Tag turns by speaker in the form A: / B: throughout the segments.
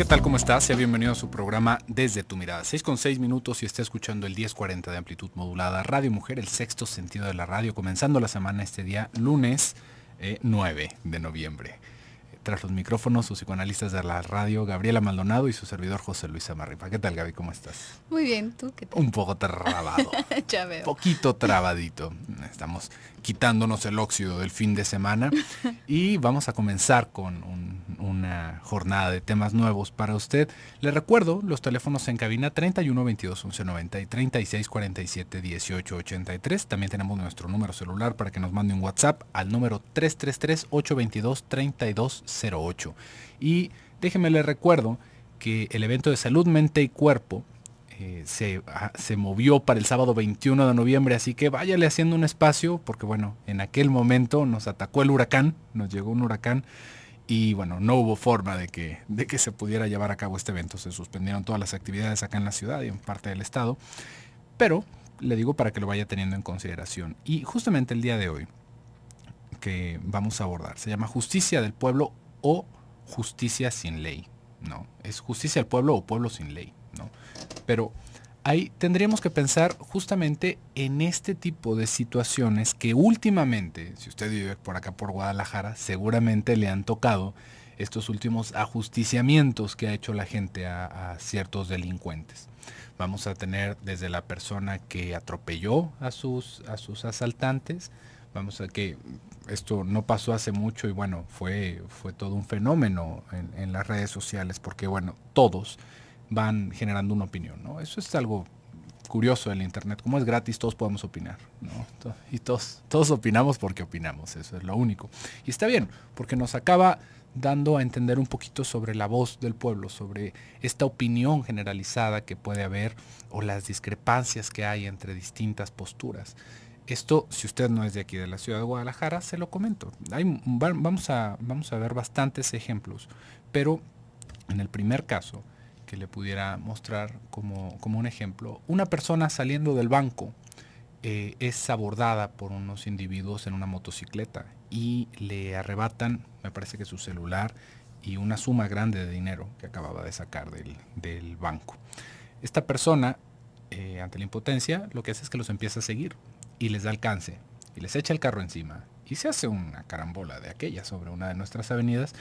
A: tal? ¿Cómo estás? Sea bienvenido a su programa Desde tu Mirada. 6:06 y está escuchando el 1040 de amplitud modulada. Radio Mujer, el sexto sentido de la radio. Comenzando la semana este día, lunes 9 de noviembre. Tras los micrófonos, sus psicoanalistas de la radio, Gabriela Maldonado y su servidor José Luis Amarripa. ¿Qué tal, Gaby? ¿Cómo estás?
B: Muy bien, ¿tú qué tal?
A: Un poco trabado.
B: Ya veo.
A: Poquito trabadito. Estamos quitándonos el óxido del fin de semana y vamos a comenzar con una jornada de temas nuevos para usted. Le recuerdo los teléfonos en cabina 31 22 11 90 y 36 47 18 83. También tenemos nuestro número celular para que nos mande un WhatsApp al número 333 822 3208. Y déjeme le recuerdo que el evento de salud, mente y cuerpo se movió para el sábado 21 de noviembre, así que váyale haciendo un espacio, porque bueno, en aquel momento nos atacó el huracán, nos llegó un huracán, y bueno, no hubo forma de que se pudiera llevar a cabo este evento. Se suspendieron todas las actividades acá en la ciudad y en parte del estado, pero le digo para que lo vaya teniendo en consideración. Y justamente el día de hoy que vamos a abordar se llama Justicia del Pueblo o Justicia sin Ley. No, es Justicia del Pueblo o Pueblo sin Ley, ¿no? Pero ahí tendríamos que pensar justamente en este tipo de situaciones que últimamente, si usted vive por acá por Guadalajara, seguramente le han tocado estos últimos ajusticiamientos que ha hecho la gente a ciertos delincuentes. Vamos a tener desde la persona que atropelló a sus asaltantes. Vamos a que esto no pasó hace mucho y bueno, fue todo un fenómeno en las redes sociales, porque bueno, todos van generando una opinión, ¿no? Eso es algo curioso del internet. Como es gratis, todos podemos opinar, ¿no? Y todos opinamos porque opinamos, eso es lo único. Y está bien, porque nos acaba dando a entender un poquito sobre la voz del pueblo, sobre esta opinión generalizada que puede haber o las discrepancias que hay entre distintas posturas. Esto, si usted no es de aquí de la ciudad de Guadalajara, se lo comento. Vamos a ver bastantes ejemplos, pero en el primer caso que le pudiera mostrar como un ejemplo, una persona saliendo del banco es abordada por unos individuos en una motocicleta y le arrebatan, me parece que su celular y una suma grande de dinero que acababa de sacar del banco. Esta persona, ante la impotencia, lo que hace es que los empieza a seguir y les da alcance y les echa el carro encima y se hace una carambola de aquella sobre una de nuestras avenidas,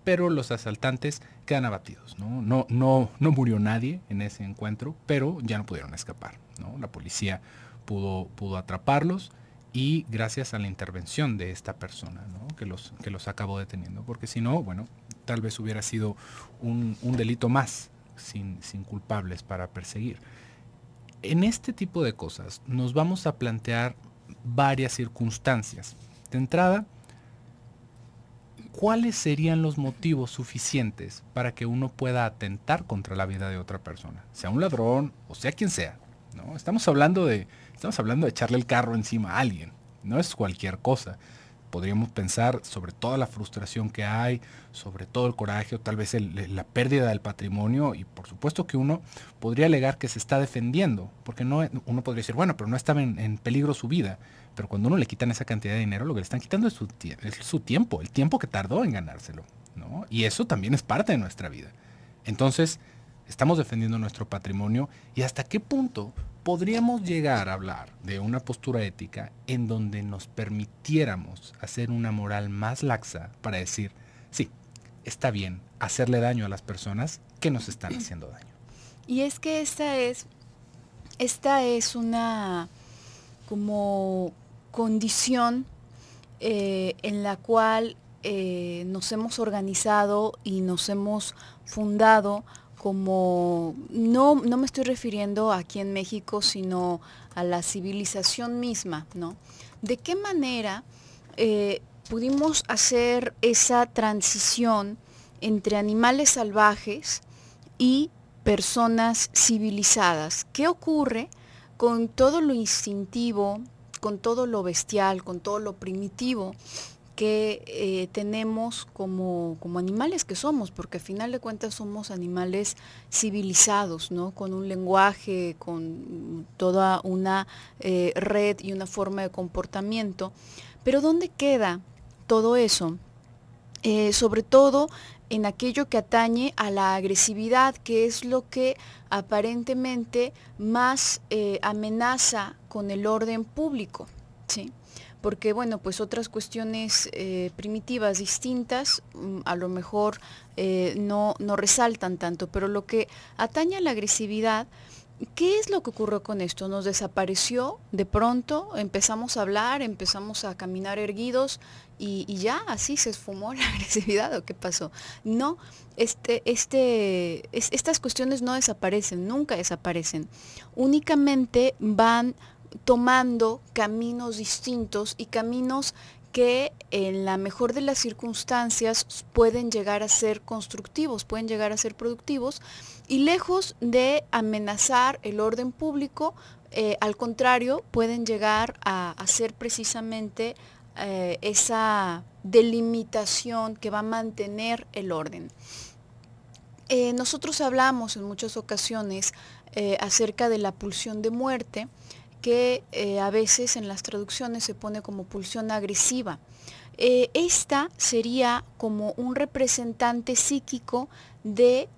A: pero los asaltantes quedan abatidos, ¿no? No murió nadie en ese encuentro, pero ya no pudieron escapar, ¿no? La policía pudo atraparlos y gracias a la intervención de esta persona, ¿no? que los acabó deteniendo, porque si no, bueno, tal vez hubiera sido un delito más sin culpables para perseguir. En este tipo de cosas nos vamos a plantear varias circunstancias. De entrada, ¿cuáles serían los motivos suficientes para que uno pueda atentar contra la vida de otra persona? Sea un ladrón o sea quien sea, ¿no? Estamos hablando de echarle el carro encima a alguien. No es cualquier cosa. Podríamos pensar sobre toda la frustración que hay, sobre todo el coraje, o tal vez la pérdida del patrimonio, y por supuesto que uno podría alegar que se está defendiendo, porque uno podría decir, bueno, pero no estaba en peligro su vida. Pero cuando uno le quitan esa cantidad de dinero, lo que le están quitando es su tiempo, el tiempo que tardó en ganárselo, ¿no? Y eso también es parte de nuestra vida. Entonces, estamos defendiendo nuestro patrimonio, y hasta qué punto podríamos llegar a hablar de una postura ética en donde nos permitiéramos hacer una moral más laxa para decir, sí, está bien hacerle daño a las personas que nos están haciendo daño.
B: Y es que esta es una como condición en la cual nos hemos organizado y nos hemos fundado como, no me estoy refiriendo aquí en México, sino a la civilización misma, ¿no? ¿De qué manera pudimos hacer esa transición entre animales salvajes y personas civilizadas? ¿Qué ocurre con todo lo instintivo, con todo lo bestial, con todo lo primitivo que tenemos como animales que somos? Porque al final de cuentas somos animales civilizados, ¿no? Con un lenguaje, con toda una red y una forma de comportamiento. Pero ¿dónde queda todo eso? Sobre todo en aquello que atañe a la agresividad, que es lo que aparentemente más amenaza con el orden público, ¿sí? Porque bueno, pues otras cuestiones primitivas distintas a lo mejor no resaltan tanto, pero lo que atañe a la agresividad, ¿qué es lo que ocurrió con esto? ¿Nos desapareció de pronto? ¿Empezamos a hablar, empezamos a caminar erguidos y ya así se esfumó la agresividad o qué pasó? No, estas cuestiones no desaparecen, nunca desaparecen. Únicamente van tomando caminos distintos y caminos que en la mejor de las circunstancias pueden llegar a ser constructivos, pueden llegar a ser productivos y lejos de amenazar el orden público, al contrario, pueden llegar a ser precisamente esa delimitación que va a mantener el orden. Nosotros hablamos en muchas ocasiones acerca de la pulsión de muerte, que a veces en las traducciones se pone como pulsión agresiva. Esta sería como un representante psíquico de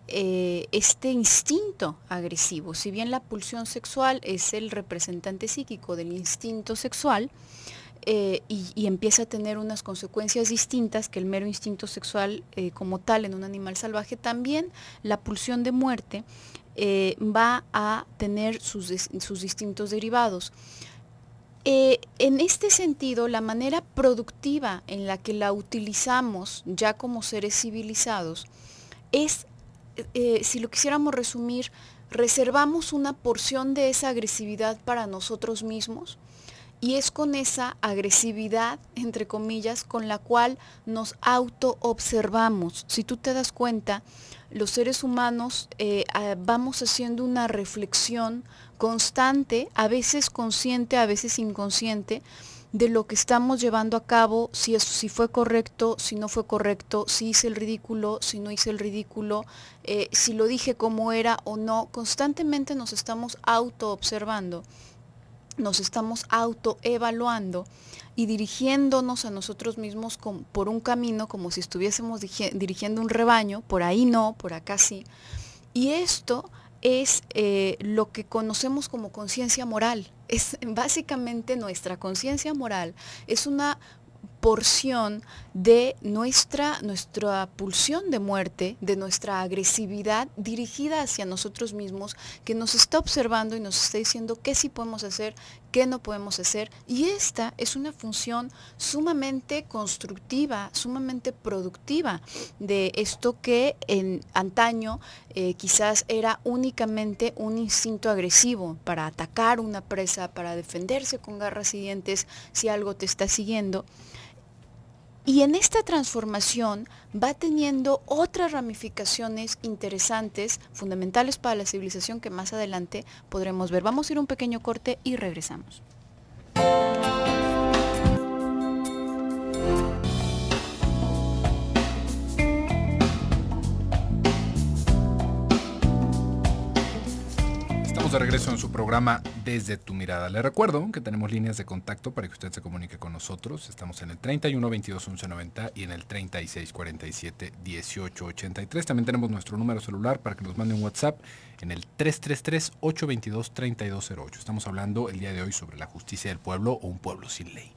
B: este instinto agresivo. Si bien la pulsión sexual es el representante psíquico del instinto sexual, y empieza a tener unas consecuencias distintas que el mero instinto sexual como tal en un animal salvaje, también la pulsión de muerte va a tener sus distintos derivados. En este sentido, la manera productiva en la que la utilizamos ya como seres civilizados es, si lo quisiéramos resumir, reservamos una porción de esa agresividad para nosotros mismos. Y es con esa agresividad, entre comillas, con la cual nos auto-observamos. Si tú te das cuenta, los seres humanos vamos haciendo una reflexión constante, a veces consciente, a veces inconsciente, de lo que estamos llevando a cabo, si fue correcto, si no fue correcto, si hice el ridículo, si no hice el ridículo, si lo dije como era o no. Constantemente nos estamos auto-observando. Nos estamos autoevaluando y dirigiéndonos a nosotros mismos por un camino como si estuviésemos dirigiendo un rebaño, por ahí no, por acá sí. Y esto es lo que conocemos como conciencia moral. Es básicamente nuestra conciencia moral, es una porción de nuestra pulsión de muerte, de nuestra agresividad dirigida hacia nosotros mismos, que nos está observando y nos está diciendo qué sí podemos hacer, qué no podemos hacer. Y esta es una función sumamente constructiva, sumamente productiva de esto que en antaño quizás era únicamente un instinto agresivo para atacar una presa, para defenderse con garras y dientes si algo te está siguiendo. Y en esta transformación va teniendo otras ramificaciones interesantes, fundamentales para la civilización que más adelante podremos ver. Vamos a ir a un pequeño corte y regresamos.
A: De regreso en su programa Desde tu Mirada. Le recuerdo que tenemos líneas de contacto para que usted se comunique con nosotros. Estamos en el 31 22 11 90 y en el 36 47 18 83. También tenemos nuestro número celular para que nos mande un WhatsApp en el 333 822 3208. Estamos hablando el día de hoy sobre la justicia del pueblo o un pueblo sin ley.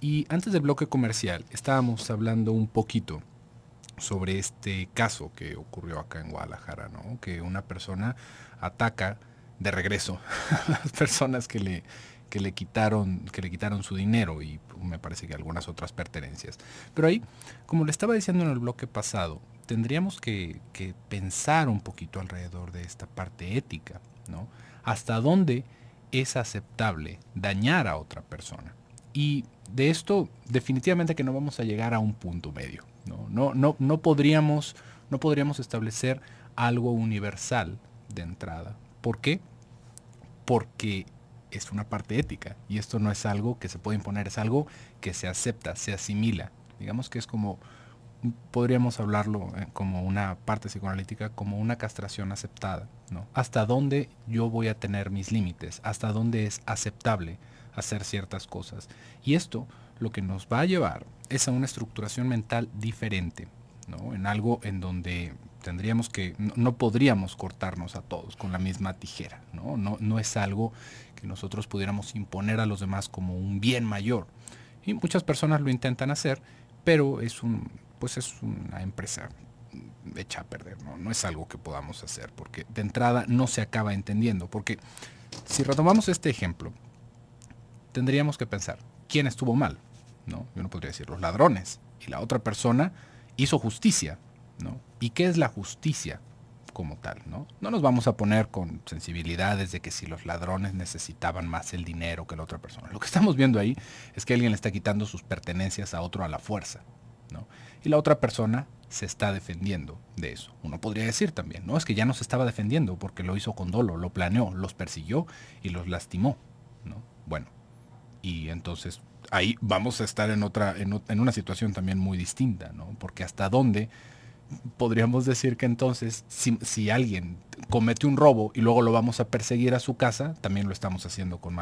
A: Y antes del bloque comercial estábamos hablando un poquito sobre este caso que ocurrió acá en Guadalajara, ¿no? Que una persona ataca de regreso a las personas que le quitaron su dinero y me parece que algunas otras pertenencias. Pero ahí, como le estaba diciendo en el bloque pasado, tendríamos que pensar un poquito alrededor de esta parte ética, ¿no? Hasta dónde es aceptable dañar a otra persona. Y de esto definitivamente que no vamos a llegar a un punto medio, ¿no? No podríamos establecer algo universal de entrada. ¿Por qué? Porque es una parte ética y esto no es algo que se puede imponer, es algo que se acepta, se asimila. Digamos que es como, podríamos hablarlo como una parte psicoanalítica, como una castración aceptada, ¿no? Hasta dónde yo voy a tener mis límites, hasta dónde es aceptable hacer ciertas cosas. Y esto lo que nos va a llevar es a una estructuración mental diferente, ¿no? En algo en donde tendríamos que, no podríamos cortarnos a todos con la misma tijera, ¿no? No es algo que nosotros pudiéramos imponer a los demás como un bien mayor. Y muchas personas lo intentan hacer, pero pues es una empresa hecha a perder, ¿no? No es algo que podamos hacer, porque de entrada no se acaba entendiendo. Porque si retomamos este ejemplo, tendríamos que pensar, ¿quién estuvo mal? ¿No? Yo no podría decir los ladrones, y la otra persona hizo justicia, ¿no? ¿Y qué es la justicia como tal? ¿No? No nos vamos a poner con sensibilidades de que si los ladrones necesitaban más el dinero que la otra persona. Lo que estamos viendo ahí es que alguien le está quitando sus pertenencias a otro a la fuerza, ¿no? Y la otra persona se está defendiendo de eso. Uno podría decir también, no, es que ya no se estaba defendiendo porque lo hizo con dolo, lo planeó, los persiguió y los lastimó, ¿no? Bueno, y entonces ahí vamos a estar en una situación también muy distinta, ¿no? Porque hasta dónde podríamos decir que entonces si alguien comete un robo y luego lo vamos a perseguir a su casa, también lo estamos haciendo con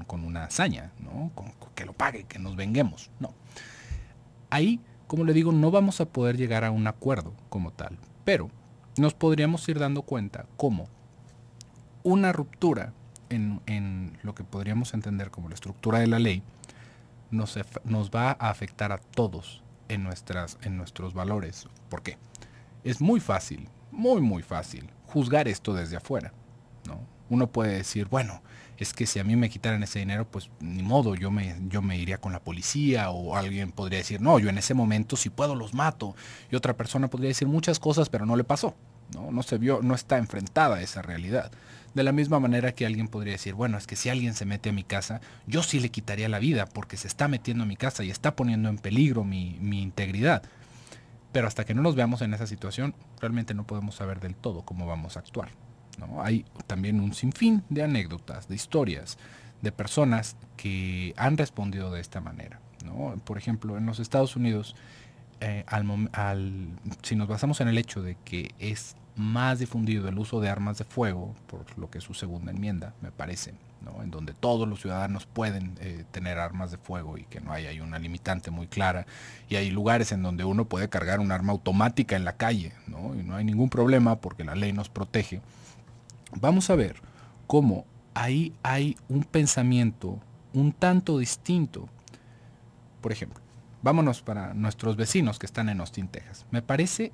A: con una hazaña, ¿no? Con que lo pague, que nos venguemos. No. Ahí, como le digo, no vamos a poder llegar a un acuerdo como tal, pero nos podríamos ir dando cuenta cómo una ruptura en lo que podríamos entender como la estructura de la ley nos va a afectar a todos en nuestros valores. ¿Por qué? Es muy fácil, muy fácil juzgar esto desde afuera, ¿no? Uno puede decir, bueno, es que si a mí me quitaran ese dinero, pues ni modo, yo me iría con la policía, o alguien podría decir, no, yo en ese momento si puedo los mato, y otra persona podría decir muchas cosas, pero no le pasó, ¿no? No se vio, no está enfrentada a esa realidad. De la misma manera que alguien podría decir, bueno, es que si alguien se mete a mi casa, yo sí le quitaría la vida porque se está metiendo a mi casa y está poniendo en peligro mi integridad. Pero hasta que no nos veamos en esa situación, realmente no podemos saber del todo cómo vamos a actuar, ¿no? Hay también un sinfín de anécdotas, de historias, de personas que han respondido de esta manera, ¿no? Por ejemplo, en los Estados Unidos, si nos basamos en el hecho de que es más difundido el uso de armas de fuego, por lo que es su segunda enmienda, me parece, ¿no? En donde todos los ciudadanos pueden tener armas de fuego y que no hay una limitante muy clara, y hay lugares en donde uno puede cargar un arma automática en la calle, ¿no? Y no hay ningún problema porque la ley nos protege. Vamos a ver cómo ahí hay un pensamiento un tanto distinto. Por ejemplo, vámonos para nuestros vecinos que están en Austin, Texas. Me parece,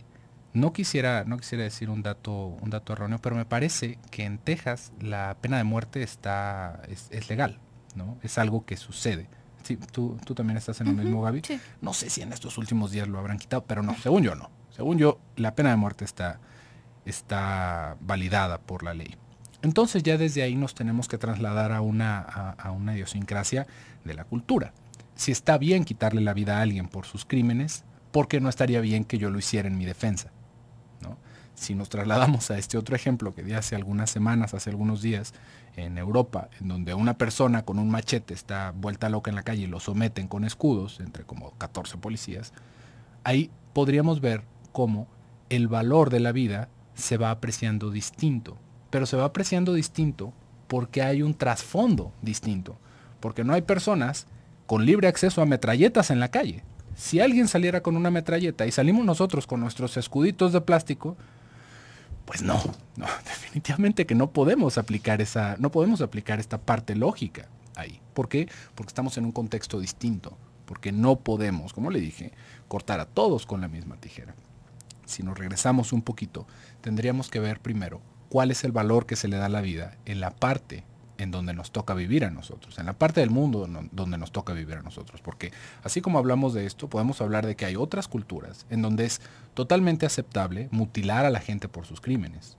A: no quisiera decir un dato erróneo, pero me parece que en Texas la pena de muerte es legal, ¿no? Es algo que sucede. Sí, tú también estás en lo mismo, Gaby.
B: Sí.
A: No sé si en estos últimos días lo habrán quitado, pero no, según yo no. Según yo, la pena de muerte está validada por la ley. Entonces ya desde ahí nos tenemos que trasladar a una idiosincrasia de la cultura. Si está bien quitarle la vida a alguien por sus crímenes, ¿por qué no estaría bien que yo lo hiciera en mi defensa? ¿No? Si nos trasladamos a este otro ejemplo que di hace algunas semanas, hace algunos días, en Europa, en donde una persona con un machete está vuelta loca en la calle y lo someten con escudos, entre como 14 policías, ahí podríamos ver cómo el valor de la vida se va apreciando distinto. Pero se va apreciando distinto porque hay un trasfondo distinto. Porque no hay personas con libre acceso a metralletas en la calle. Si alguien saliera con una metralleta y salimos nosotros con nuestros escuditos de plástico, pues no, definitivamente que no podemos aplicar esta parte lógica ahí. ¿Por qué? Porque estamos en un contexto distinto. Porque no podemos, como le dije, cortar a todos con la misma tijera. Si nos regresamos un poquito, tendríamos que ver primero cuál es el valor que se le da a la vida en la parte en donde nos toca vivir a nosotros, en la parte del mundo donde nos toca vivir a nosotros. Porque así como hablamos de esto, podemos hablar de que hay otras culturas en donde es totalmente aceptable mutilar a la gente por sus crímenes.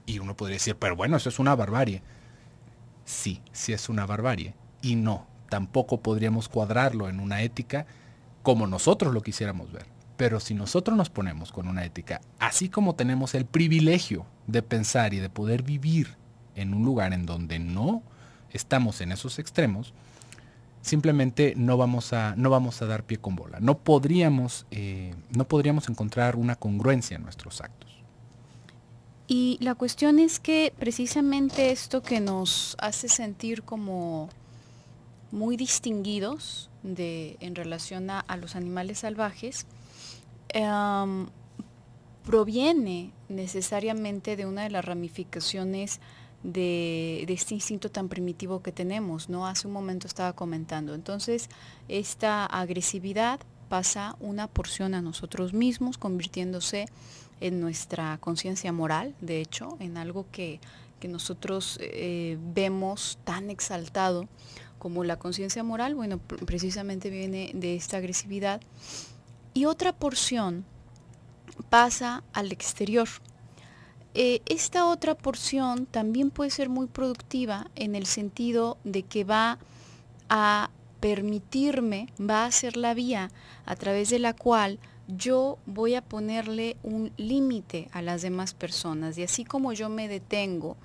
A: Y uno podría decir, pero bueno, eso es una barbarie. Sí es una barbarie. Y no, tampoco podríamos cuadrarlo en una ética como nosotros lo quisiéramos ver. Pero si nosotros nos ponemos con una ética, así como tenemos el privilegio de pensar y de poder vivir en un lugar en donde no estamos en esos extremos, simplemente no vamos a dar pie con bola. No podríamos encontrar una congruencia en nuestros actos.
B: Y la cuestión es que precisamente esto que nos hace sentir como muy distinguidos en relación a los animales salvajes, em, proviene necesariamente de una de las ramificaciones de este instinto tan primitivo que tenemos, ¿no? Hace un momento estaba comentando. Entonces, esta agresividad pasa una porción a nosotros mismos, convirtiéndose en nuestra conciencia moral, de hecho, en algo que nosotros vemos tan exaltado como la conciencia moral. Bueno, precisamente viene de esta agresividad. Y otra porción pasa al exterior. Esta otra porción también puede ser muy productiva en el sentido de que va a permitirme, va a ser la vía a través de la cual yo voy a ponerle un límite a las demás personas. Y así como yo me detengo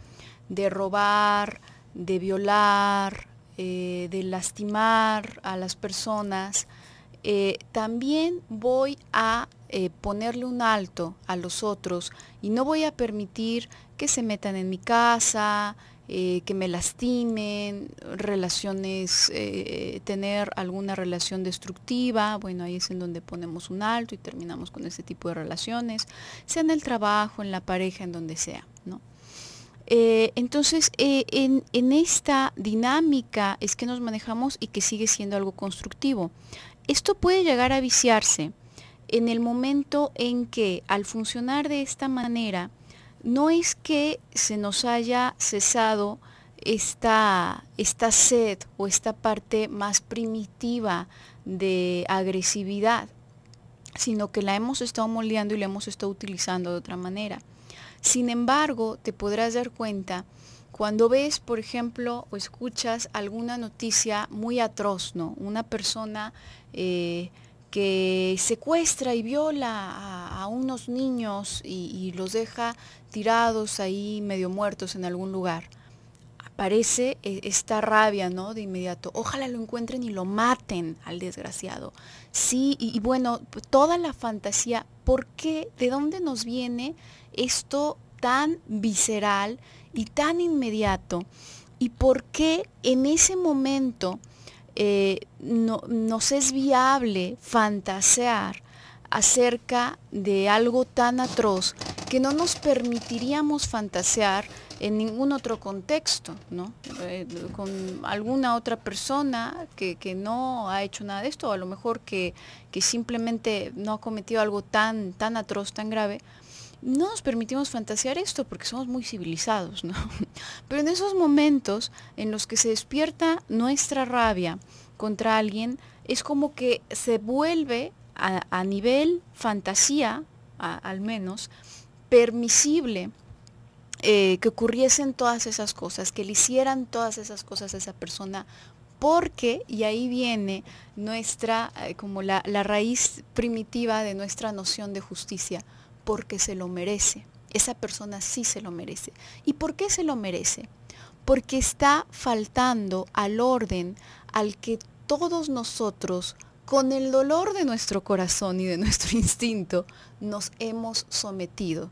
B: de robar, de violar, de lastimar a las personas, también voy a ponerle un alto a los otros y no voy a permitir que se metan en mi casa, que me lastimen, relaciones, tener alguna relación destructiva. Bueno, ahí es en donde ponemos un alto y terminamos con ese tipo de relaciones, sea en el trabajo, en la pareja, en donde sea, ¿no? Entonces, en esta dinámica es que nos manejamos y que sigue siendo algo constructivo. Esto puede llegar a viciarse en el momento en que, al funcionar de esta manera, no es que se nos haya cesado esta sed o esta parte más primitiva de agresividad, sino que la hemos estado moldeando y la hemos estado utilizando de otra manera. Sin embargo, te podrás dar cuenta cuando ves, por ejemplo, o escuchas alguna noticia muy atroz, ¿no? Una persona que secuestra y viola a unos niños y los deja tirados ahí medio muertos en algún lugar. Aparece esta rabia, ¿no? De inmediato. Ojalá lo encuentren y lo maten al desgraciado. Sí, y bueno, toda la fantasía. ¿Por qué? ¿De dónde nos viene esto tan visceral y tan inmediato? ¿Y por qué en ese momento nos es viable fantasear acerca de algo tan atroz que no nos permitiríamos fantasear en ningún otro contexto, ¿no? Con alguna otra persona que no ha hecho nada de esto, o a lo mejor que simplemente no ha cometido algo tan atroz, tan grave? No nos permitimos fantasear esto porque somos muy civilizados, ¿no? Pero en esos momentos en los que se despierta nuestra rabia contra alguien, es como que se vuelve a nivel fantasía, al menos, permisible que ocurriesen todas esas cosas, que le hicieran todas esas cosas a esa persona, porque, y ahí viene nuestra, como la raíz primitiva de nuestra noción de justicia, porque se lo merece. Esa persona sí se lo merece. ¿Y por qué se lo merece? Porque está faltando al orden al que todos nosotros, con el dolor de nuestro corazón y de nuestro instinto, nos hemos sometido.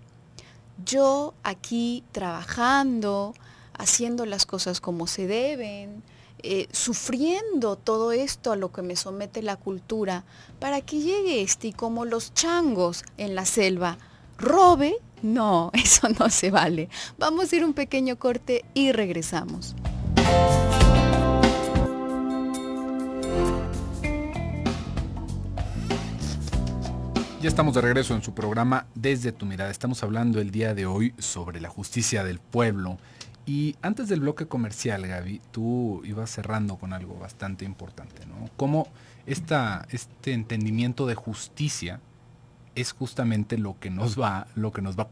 B: Yo aquí trabajando, haciendo las cosas como se deben, sufriendo todo esto a lo que me somete la cultura, para que llegue y como los changos en la selva, robe. No, eso no se vale. Vamos a ir un pequeño corte y regresamos.
A: Ya estamos de regreso en su programa Desde tu Mirada. Estamos hablando el día de hoy sobre la justicia del pueblo. Y antes del bloque comercial, Gaby, tú ibas cerrando con algo bastante importante, ¿no? Cómo este entendimiento de justicia es justamente lo que nos va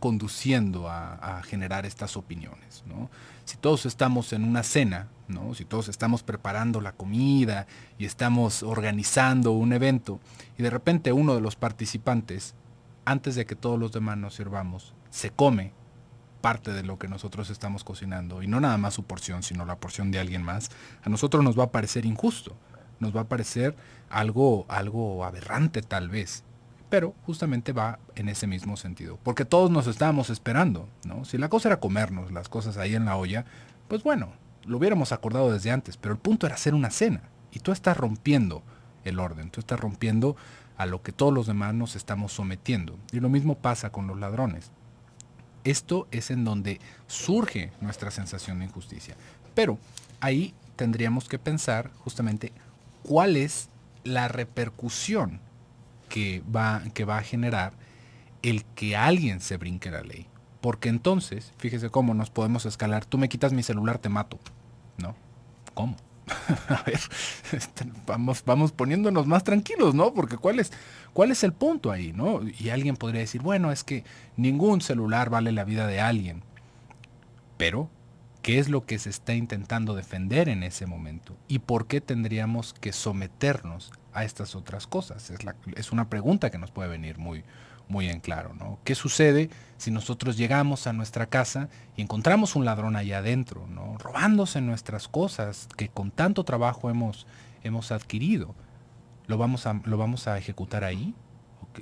A: conduciendo a generar estas opiniones, ¿no? Si todos estamos en una cena, ¿no? Si todos estamos preparando la comida y estamos organizando un evento, y de repente uno de los participantes, antes de que todos los demás nos sirvamos, se come parte de lo que nosotros estamos cocinando, y no nada más su porción, sino la porción de alguien más, a nosotros nos va a parecer injusto, nos va a parecer algo aberrante tal vez, pero justamente va en ese mismo sentido, porque todos nos estábamos esperando, ¿no? Si la cosa era comernos las cosas ahí en la olla, pues bueno, lo hubiéramos acordado desde antes, pero el punto era hacer una cena, y tú estás rompiendo el orden, tú estás rompiendo a lo que todos los demás nos estamos sometiendo. Y lo mismo pasa con los ladrones. Esto es en donde surge nuestra sensación de injusticia. Pero ahí tendríamos que pensar justamente cuál es la repercusión que va a generar el que alguien se brinque la ley. Porque entonces, fíjese cómo nos podemos escalar. Tú me quitas mi celular, te mato. ¿No? ¿Cómo? A ver, vamos poniéndonos más tranquilos, ¿no? Porque ¿cuál es el punto ahí, ¿no? Y alguien podría decir, bueno, es que ningún celular vale la vida de alguien. Pero, ¿qué es lo que se está intentando defender en ese momento? ¿Y por qué tendríamos que someternos a estas otras cosas? Es una pregunta que nos puede venir muy en claro, ¿no? ¿Qué sucede si nosotros llegamos a nuestra casa y encontramos un ladrón allá adentro, ¿no? Robándose nuestras cosas que con tanto trabajo hemos adquirido? ¿Lo vamos a ejecutar ahí?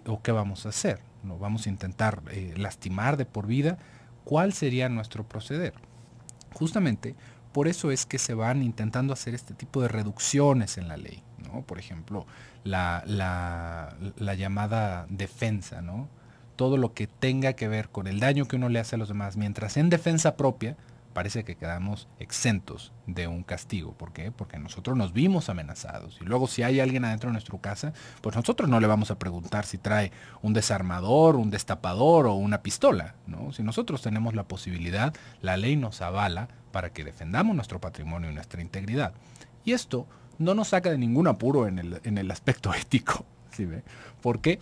A: ¿O qué vamos a hacer? ¿No? ¿Vamos a intentar lastimar de por vida? ¿Cuál sería nuestro proceder? Justamente por eso es que se van intentando hacer este tipo de reducciones en la ley, ¿no? Por ejemplo, la llamada defensa, ¿no? Todo lo que tenga que ver con el daño que uno le hace a los demás, mientras en defensa propia, parece que quedamos exentos de un castigo. ¿Por qué? Porque nosotros nos vimos amenazados. Y luego si hay alguien adentro de nuestra casa, pues nosotros no le vamos a preguntar si trae un desarmador, un destapador o una pistola, ¿no? Si nosotros tenemos la posibilidad, la ley nos avala para que defendamos nuestro patrimonio y nuestra integridad. Y esto no nos saca de ningún apuro en el aspecto ético. ¿Sí ve? ¿Por qué?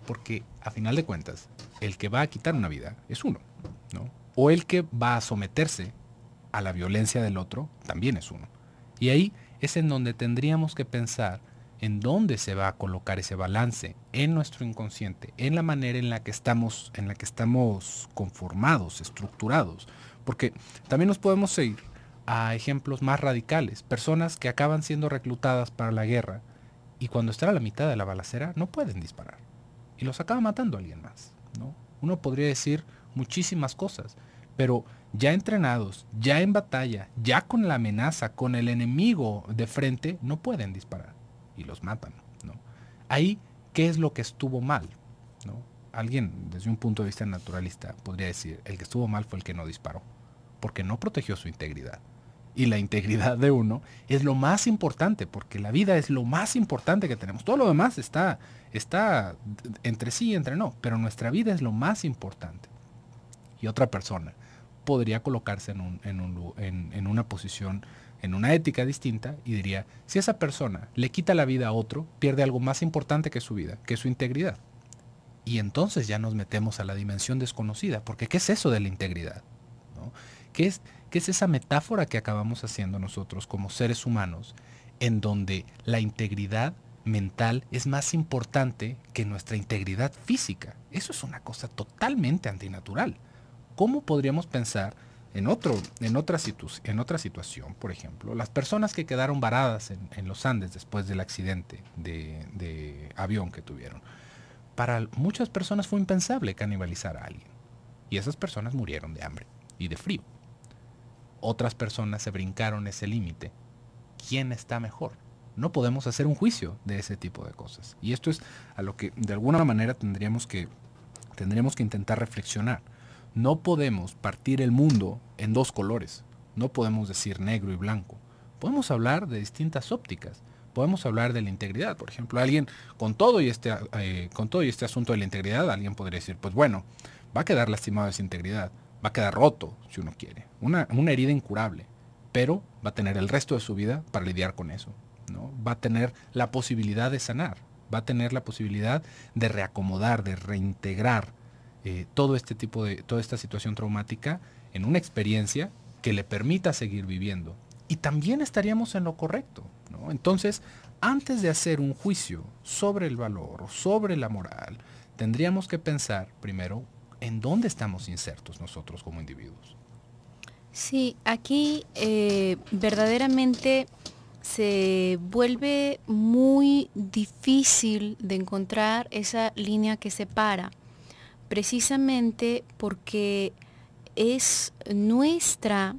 A: Porque a final de cuentas, el que va a quitar una vida es uno, ¿no? O el que va a someterse a la violencia del otro también es uno. Y ahí es en donde tendríamos que pensar en dónde se va a colocar ese balance en nuestro inconsciente, en la manera en la que estamos conformados, estructurados. Porque también nos podemos ir a ejemplos más radicales, personas que acaban siendo reclutadas para la guerra y cuando están a la mitad de la balacera no pueden disparar y los acaba matando alguien más, ¿no? Uno podría decir muchísimas cosas, pero ya entrenados, ya en batalla, ya con la amenaza, con el enemigo de frente, no pueden disparar y los matan, ¿no? Ahí, ¿qué es lo que estuvo mal? ¿No? Alguien, desde un punto de vista naturalista, podría decir, el que estuvo mal fue el que no disparó, porque no protegió su integridad. Y la integridad de uno es lo más importante, porque la vida es lo más importante que tenemos. Todo lo demás está entre sí y entre no, pero nuestra vida es lo más importante. Y otra persona podría colocarse en una posición, en una ética distinta y diría, si esa persona le quita la vida a otro, pierde algo más importante que su vida, que su integridad. Y entonces ya nos metemos a la dimensión desconocida, porque ¿qué es eso de la integridad? ¿No? ¿Qué es esa metáfora que acabamos haciendo nosotros como seres humanos, en donde la integridad mental es más importante que nuestra integridad física? Eso es una cosa totalmente antinatural. ¿Cómo podríamos pensar en otra situación, por ejemplo, las personas que quedaron varadas en los Andes después del accidente de avión que tuvieron? Para muchas personas fue impensable canibalizar a alguien. Y esas personas murieron de hambre y de frío. Otras personas se brincaron ese límite. ¿Quién está mejor? No podemos hacer un juicio de ese tipo de cosas. Y esto es a lo que de alguna manera tendríamos que intentar reflexionar. No podemos partir el mundo en dos colores. No podemos decir negro y blanco. Podemos hablar de distintas ópticas. Podemos hablar de la integridad. Por ejemplo, alguien con todo y este asunto de la integridad, alguien podría decir, pues bueno, va a quedar lastimado esa integridad. Va a quedar roto, si uno quiere. Una herida incurable. Pero va a tener el resto de su vida para lidiar con eso, ¿no? Va a tener la posibilidad de sanar. Va a tener la posibilidad de reacomodar, de reintegrar toda esta situación traumática en una experiencia que le permita seguir viviendo. Y también estaríamos en lo correcto, ¿no? Entonces, antes de hacer un juicio sobre el valor o sobre la moral, tendríamos que pensar primero en dónde estamos insertos nosotros como individuos.
B: Sí, aquí verdaderamente se vuelve muy difícil de encontrar esa línea que separa, precisamente porque es nuestra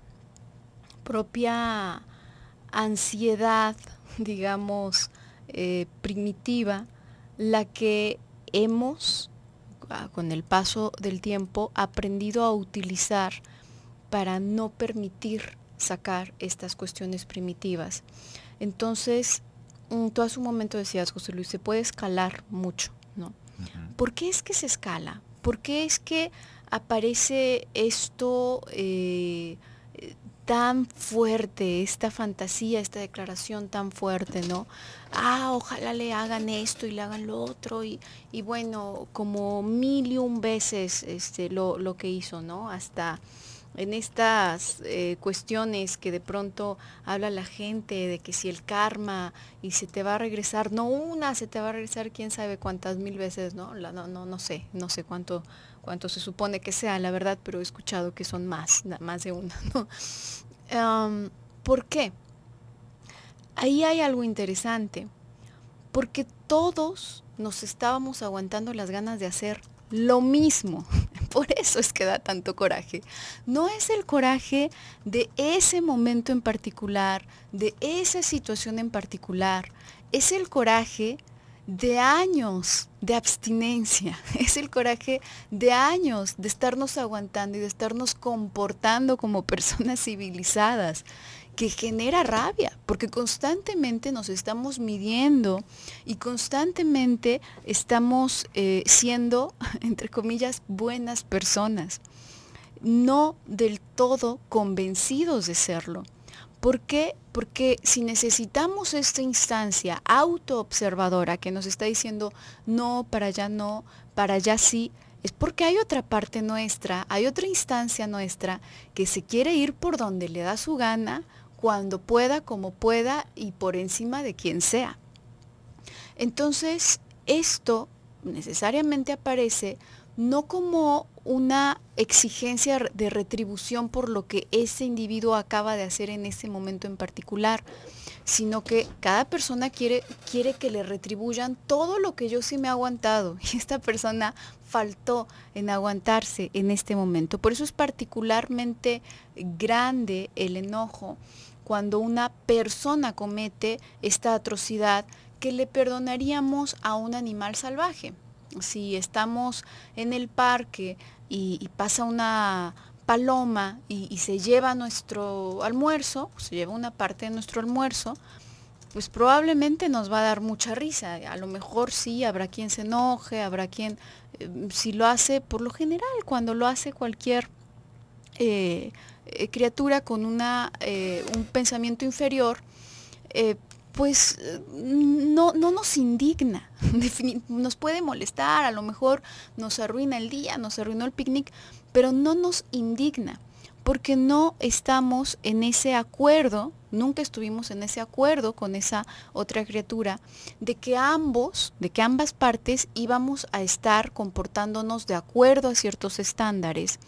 B: propia ansiedad, digamos, primitiva, la que hemos, con el paso del tiempo, aprendido a utilizar para no permitir sacar estas cuestiones primitivas. Entonces, tú hace un momento decías, José Luis, se puede escalar mucho, ¿no?
A: Ujú.
B: ¿Por qué es que se escala? ¿Por qué es que aparece esto tan fuerte, esta fantasía, esta declaración tan fuerte, ¿no? Ojalá le hagan esto y le hagan lo otro, y bueno, como 1001 veces lo que hizo, ¿no? Hasta en estas cuestiones que de pronto habla la gente de que si el karma y se te va a regresar, no una, se te va a regresar quién sabe cuántas 1000 veces, ¿no? No sé cuánto se supone que sea, la verdad, pero he escuchado que son más de una, ¿no? ¿Por qué? Ahí hay algo interesante, porque todos nos estábamos aguantando las ganas de hacer lo mismo. Por eso es que da tanto coraje. No es el coraje de ese momento en particular, de esa situación en particular. Es el coraje de años de abstinencia. Es el coraje de años de estarnos aguantando y de estarnos comportando como personas civilizadas, que genera rabia, porque constantemente nos estamos midiendo y constantemente estamos siendo, entre comillas, buenas personas, no del todo convencidos de serlo. ¿Por qué? Porque si necesitamos esta instancia autoobservadora que nos está diciendo no, para allá sí, es porque hay otra parte nuestra, hay otra instancia nuestra que se quiere ir por donde le da su gana, cuando pueda, como pueda y por encima de quien sea. Entonces, esto necesariamente aparece no como una exigencia de retribución por lo que ese individuo acaba de hacer en ese momento en particular, sino que cada persona quiere que le retribuyan todo lo que yo sí me he aguantado, y esta persona faltó en aguantarse en este momento. Por eso es particularmente grande el enojo cuando una persona comete esta atrocidad que le perdonaríamos a un animal salvaje. Si estamos en el parque y pasa una paloma y se lleva nuestro almuerzo, se lleva una parte de nuestro almuerzo, pues probablemente nos va a dar mucha risa. A lo mejor sí, habrá quien se enoje, habrá quien, si lo hace, por lo general, cuando lo hace cualquier criatura con un pensamiento inferior, pues no nos indigna, nos puede molestar, a lo mejor nos arruina el día, nos arruinó el picnic, pero no nos indigna, porque no estamos en ese acuerdo, nunca estuvimos en ese acuerdo con esa otra criatura, de que ambas partes íbamos a estar comportándonos de acuerdo a ciertos estándares,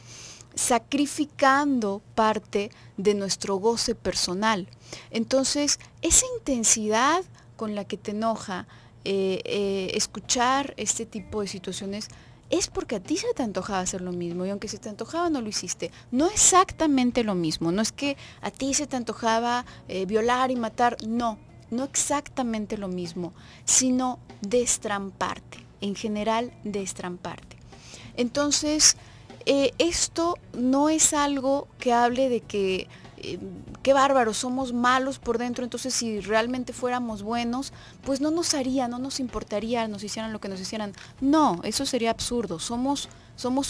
B: sacrificando parte de nuestro goce personal. Entonces, esa intensidad con la que te enoja escuchar este tipo de situaciones es porque a ti se te antojaba hacer lo mismo, y aunque se te antojaba no lo hiciste. No exactamente lo mismo, no es que a ti se te antojaba violar y matar, no exactamente lo mismo, sino destramparte, en general destramparte. Entonces, esto no es algo que hable de que qué bárbaro, somos malos por dentro, entonces si realmente fuéramos buenos, pues no nos importaría, nos hicieran lo que nos hicieran. No, eso sería absurdo. Somos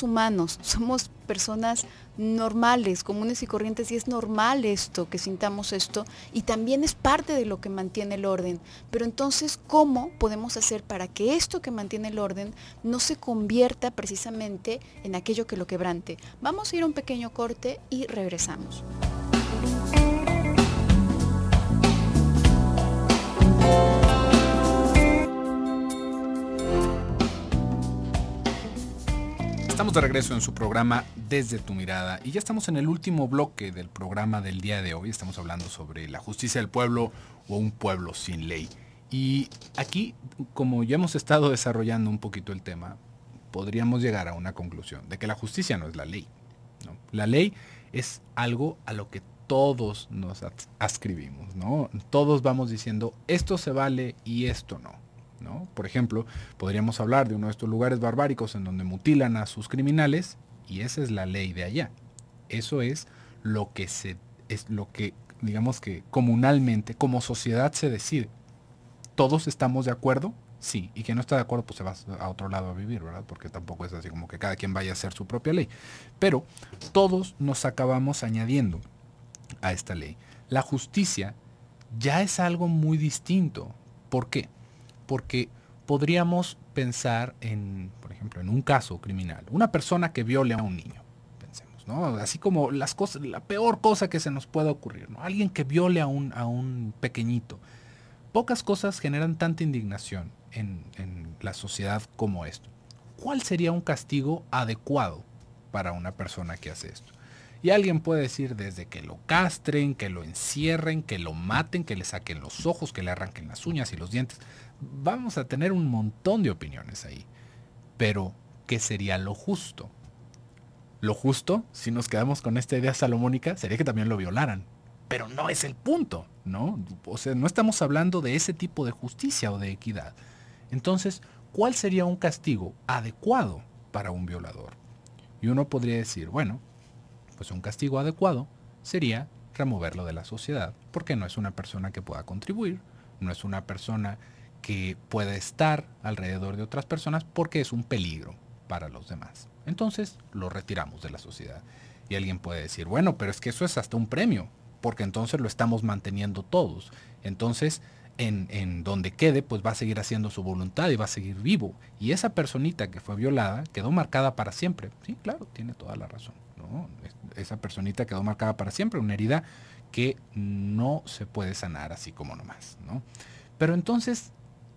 B: humanos, somos personas normales, comunes y corrientes, y es normal esto, que sintamos esto, y también es parte de lo que mantiene el orden. Pero entonces, ¿cómo podemos hacer para que esto que mantiene el orden no se convierta precisamente en aquello que lo quebrante? Vamos a ir a un pequeño corte y regresamos.
A: Estamos de regreso en su programa Desde tu Mirada y ya estamos en el último bloque del programa del día de hoy. Estamos hablando sobre la justicia del pueblo o un pueblo sin ley. Y aquí, como ya hemos estado desarrollando un poquito el tema, podríamos llegar a una conclusión de que la justicia no es la ley, ¿no? La ley es algo a lo que todos nos adscribimos, ¿no? Todos vamos diciendo esto se vale y esto no. ¿no? Por ejemplo, podríamos hablar de uno de estos lugares barbáricos en donde mutilan a sus criminales y esa es la ley de allá. Eso es lo que digamos que comunalmente, como sociedad se decide. ¿Todos estamos de acuerdo? Sí. Y quien no está de acuerdo, pues se va a otro lado a vivir, ¿verdad? Porque tampoco es así como que cada quien vaya a hacer su propia ley. Pero todos nos acabamos añadiendo a esta ley. La justicia ya es algo muy distinto. ¿Por qué? Porque podríamos pensar en, por ejemplo, en un caso criminal, una persona que viole a un niño, pensemos, ¿no? Así como las cosas, la peor cosa que se nos pueda ocurrir, ¿no? Alguien que viole a un pequeñito. Pocas cosas generan tanta indignación en la sociedad como esto. ¿Cuál sería un castigo adecuado para una persona que hace esto? Y alguien puede decir desde que lo castren, que lo encierren, que lo maten, que le saquen los ojos, que le arranquen las uñas y los dientes. Vamos a tener un montón de opiniones ahí. Pero, ¿qué sería lo justo? Lo justo, si nos quedamos con esta idea salomónica, sería que también lo violaran. Pero no es el punto, ¿no? O sea, no estamos hablando de ese tipo de justicia o de equidad. Entonces, ¿cuál sería un castigo adecuado para un violador? Y uno podría decir, bueno, pues un castigo adecuado sería removerlo de la sociedad, porque no es una persona que pueda contribuir, no es una persona que pueda estar alrededor de otras personas, porque es un peligro para los demás. Entonces, lo retiramos de la sociedad. Y alguien puede decir, bueno, pero es que eso es hasta un premio, porque entonces lo estamos manteniendo todos. Entonces, en donde quede, pues va a seguir haciendo su voluntad y va a seguir vivo. Y esa personita que fue violada quedó marcada para siempre. Sí, claro, tiene toda la razón, ¿no? Esa personita quedó marcada para siempre, una herida que no se puede sanar así como nomás, ¿no? Pero entonces,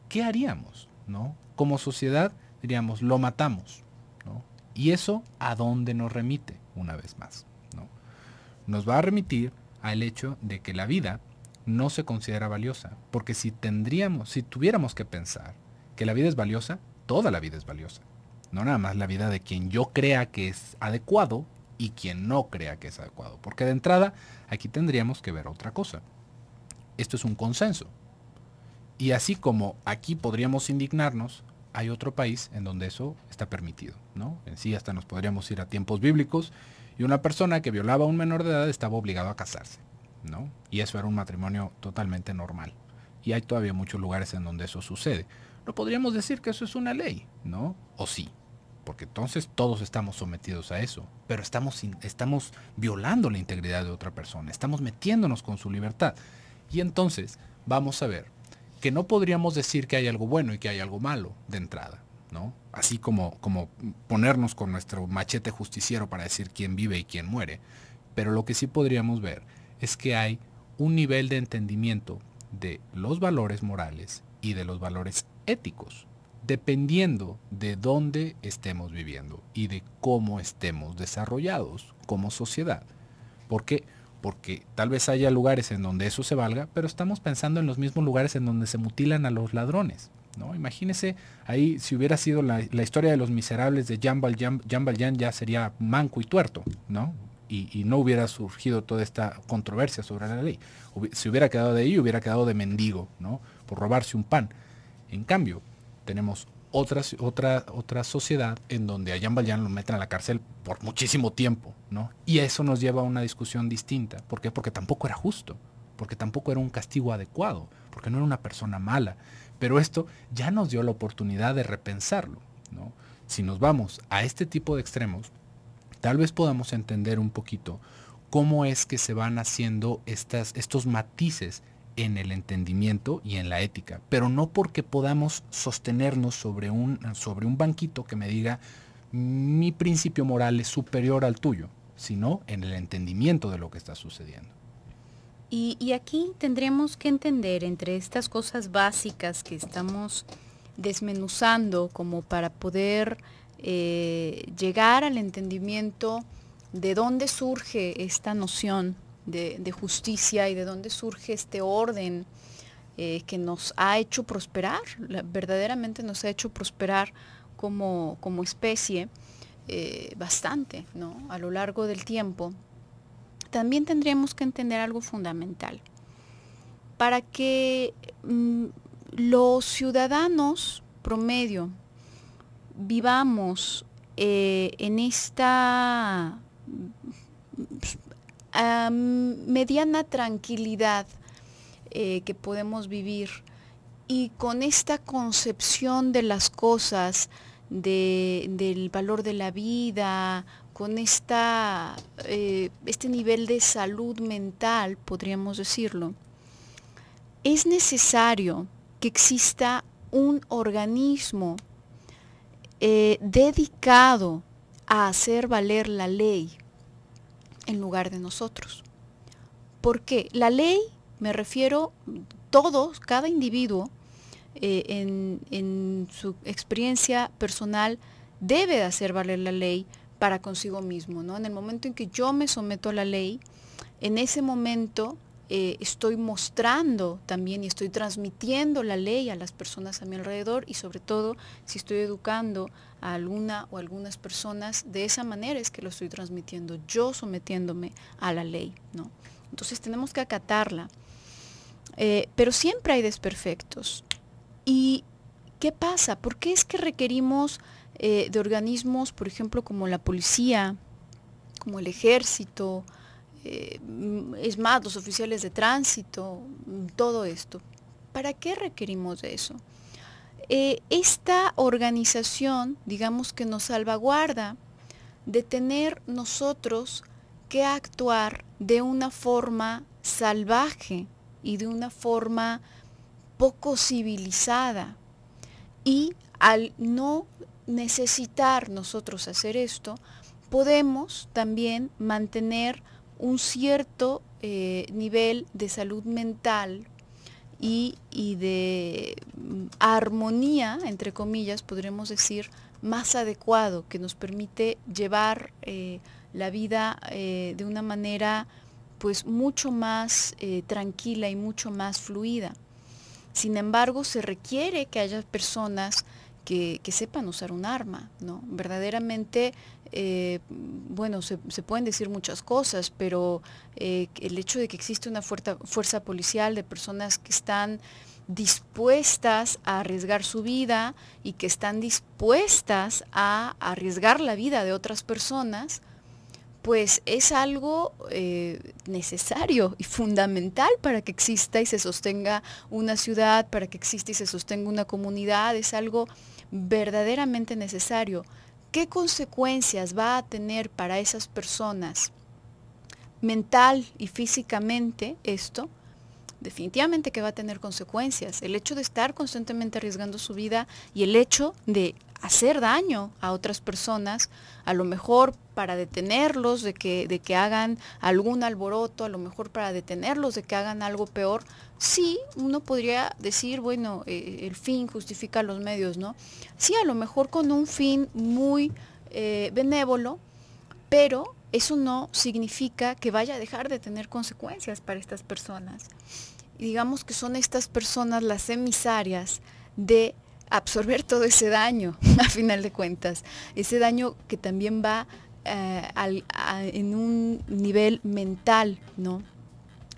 A: ¿qué haríamos, no? Como sociedad diríamos, lo matamos, ¿no? Y eso, ¿a dónde nos remite? Una vez más, ¿no? Nos va a remitir al hecho de que la vida no se considera valiosa, porque si tuviéramos que pensar que la vida es valiosa, toda la vida es valiosa, no nada más la vida de quien yo crea que es adecuado y quien no crea que es adecuado, porque de entrada aquí tendríamos que ver otra cosa. Esto es un consenso, y así como aquí podríamos indignarnos, hay otro país en donde eso está permitido, ¿no? En sí hasta nos podríamos ir a tiempos bíblicos y una persona que violaba a un menor de edad estaba obligado a casarse, ¿no? Y eso era un matrimonio totalmente normal. Y hay todavía muchos lugares en donde eso sucede. No podríamos decir que eso es una ley, ¿no? O sí, porque entonces todos estamos sometidos a eso, pero estamos violando la integridad de otra persona, estamos metiéndonos con su libertad. Y entonces vamos a ver que no podríamos decir que hay algo bueno y que hay algo malo de entrada, ¿no? Así como ponernos con nuestro machete justiciero para decir quién vive y quién muere. Pero lo que sí podríamos ver es que hay un nivel de entendimiento de los valores morales y de los valores éticos, dependiendo de dónde estemos viviendo y de cómo estemos desarrollados como sociedad. ¿Por qué? Porque tal vez haya lugares en donde eso se valga, pero estamos pensando en los mismos lugares en donde se mutilan a los ladrones, ¿no? Imagínese, ahí si hubiera sido la historia de los miserables de Jean Valjean ya sería manco y tuerto, ¿no? Y no hubiera surgido toda esta controversia sobre la ley. Si hubiera quedado de ahí, hubiera quedado de mendigo, ¿no? Por robarse un pan. En cambio, tenemos otra sociedad en donde a Jean Valjean lo meten a la cárcel por muchísimo tiempo, ¿no? Y eso nos lleva a una discusión distinta. ¿Por qué? Porque tampoco era justo, porque tampoco era un castigo adecuado, porque no era una persona mala. Pero esto ya nos dio la oportunidad de repensarlo, ¿no? Si nos vamos a este tipo de extremos, tal vez podamos entender un poquito cómo es que se van haciendo estos matices en el entendimiento y en la ética, pero no porque podamos sostenernos sobre un banquito que me diga mi principio moral es superior al tuyo, sino en el entendimiento de lo que está sucediendo.
B: Y aquí tendríamos que entender entre estas cosas básicas que estamos desmenuzando como para poder llegar al entendimiento de dónde surge esta noción de justicia y de dónde surge este orden que nos ha hecho prosperar, verdaderamente nos ha hecho prosperar como especie bastante, ¿no? A lo largo del tiempo. También tendríamos que entender algo fundamental. Para que los ciudadanos promedio vivamos en esta mediana tranquilidad que podemos vivir, y con esta concepción de las cosas, del valor de la vida, con este nivel de salud mental, podríamos decirlo, es necesario que exista un organismo dedicado a hacer valer la ley en lugar de nosotros. ¿Por qué? La ley, me refiero, todos, cada individuo, en su experiencia personal, debe de hacer valer la ley para consigo mismo, ¿no? En el momento en que yo me someto a la ley, en ese momento estoy mostrando también y estoy transmitiendo la ley a las personas a mi alrededor, y sobre todo si estoy educando a alguna o algunas personas, de esa manera es que lo estoy transmitiendo, yo sometiéndome a la ley, ¿no? Entonces tenemos que acatarla, pero siempre hay desperfectos. ¿Y qué pasa? ¿Por qué es que requerimos de organismos, por ejemplo, como la policía, como el ejército, es más, los oficiales de tránsito, todo esto? ¿Para qué requerimos de eso? Esta organización, digamos que nos salvaguarda de tener nosotros que actuar de una forma salvaje y de una forma poco civilizada. Y al no necesitar nosotros hacer esto, podemos también mantener un cierto nivel de salud mental y de armonía, entre comillas, podremos decir, más adecuado, que nos permite llevar la vida de una manera pues mucho más tranquila y mucho más fluida. Sin embargo, se requiere que haya personas que sepan usar un arma, ¿no? Verdaderamente, bueno, se pueden decir muchas cosas, pero el hecho de que existe una fuerza policial de personas que están dispuestas a arriesgar su vida y que están dispuestas a arriesgar la vida de otras personas, pues es algo necesario y fundamental para que exista y se sostenga una ciudad, para que exista y se sostenga una comunidad. Es algo verdaderamente necesario. ¿Qué consecuencias va a tener para esas personas mental y físicamente esto? Definitivamente que va a tener consecuencias. El hecho de estar constantemente arriesgando su vida y el hecho de hacer daño a otras personas, a lo mejor para detenerlos de que hagan algún alboroto, a lo mejor para detenerlos de que hagan algo peor. Sí, uno podría decir, bueno, el fin justifica los medios, ¿no? Sí, a lo mejor con un fin muy benévolo, pero eso no significa que vaya a dejar de tener consecuencias para estas personas. Y digamos que son estas personas las emisarias de absorber todo ese daño, a final de cuentas, ese daño que también va en un nivel mental, ¿no?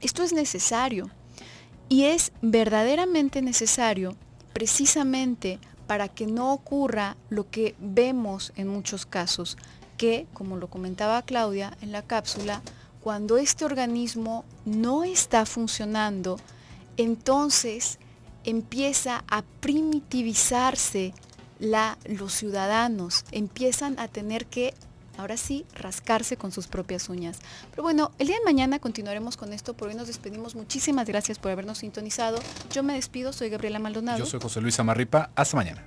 B: Esto es necesario y es verdaderamente necesario precisamente para que no ocurra lo que vemos en muchos casos, que, como lo comentaba Claudia en la cápsula, cuando este organismo no está funcionando, entonces empieza a primitivizarse los ciudadanos, empiezan a tener que, ahora sí, rascarse con sus propias uñas. Pero bueno, el día de mañana continuaremos con esto, por hoy nos despedimos. Muchísimas gracias por habernos sintonizado. Yo me despido, soy Gabriela Maldonado.
A: Yo soy José Luis Amarripa, hasta mañana.